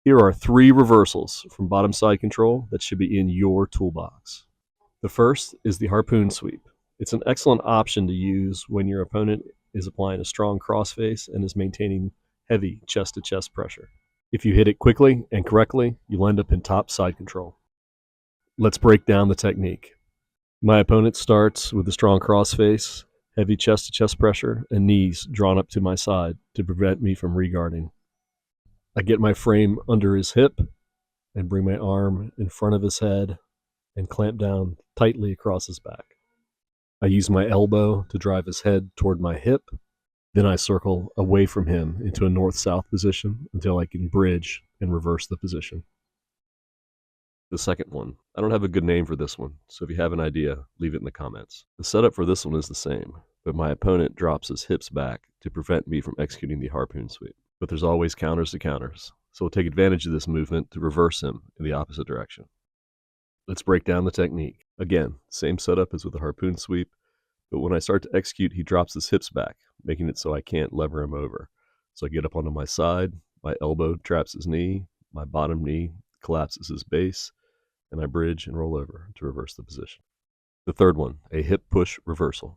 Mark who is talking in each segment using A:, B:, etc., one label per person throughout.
A: Here are 3 reversals from bottom side control that should be in your toolbox. The first is the Harpoon Sweep. It's an excellent option to use when your opponent is applying a strong crossface and is maintaining heavy chest-to-chest pressure. If you hit it quickly and correctly, you'll end up in top side control. Let's break down the technique. My opponent starts with a strong crossface, heavy chest-to-chest pressure, and knees drawn up to my side to prevent me from reguarding. I get my frame under his hip and bring my arm in front of his head and clamp down tightly across his back. I use my elbow to drive his head toward my hip. Then I circle away from him into a north-south position until I can bridge and reverse the position. The second one. I don't have a good name for this one, so if you have an idea, leave it in the comments. The setup for this one is the same, but my opponent drops his hips back to prevent me from executing the Harpoon Sweep. But there's always counters to counters, so we'll take advantage of this movement to reverse him in the opposite direction. Let's break down the technique. Again, same setup as with the Harpoon Sweep, but when I start to execute, he drops his hips back, making it so I can't lever him over. So I get up onto my side, my elbow traps his knee, my bottom knee collapses his base, and I bridge and roll over to reverse the position. The third one, a hip push reversal.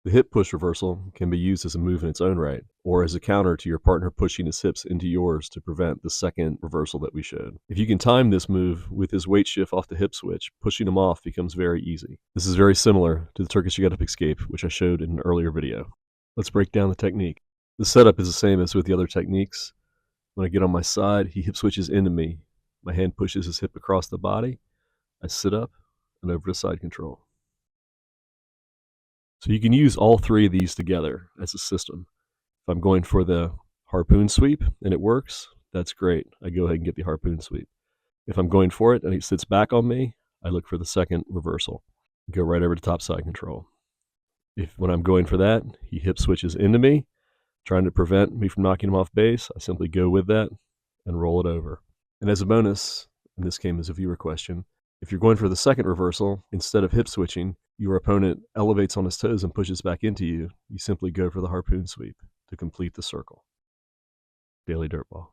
A: The hip push reversal can be used as a move in its own right, or as a counter to your partner pushing his hips into yours to prevent the second reversal that we showed. If you can time this move with his weight shift off the hip switch, pushing him off becomes very easy. This is very similar to the Turkish get-up escape, which I showed in an earlier video. Let's break down the technique. The setup is the same as with the other techniques. When I get on my side, he hip switches into me. My hand pushes his hip across the body. I sit up and over to side control. So you can use all 3 of these together as a system. If I'm going for the Harpoon Sweep and it works, that's great. I go ahead and get the Harpoon Sweep. If I'm going for it and he sits back on me, I look for the second reversal. Go right over to top side control. If when I'm going for that, he hip switches into me, trying to prevent me from knocking him off base, I simply go with that and roll it over. And as a bonus, and this came as a viewer question, if you're going for the second reversal, instead of hip switching, your opponent elevates on his toes and pushes back into you, you simply go for the Harpoon Sweep to complete the circle. Daily Dirtball.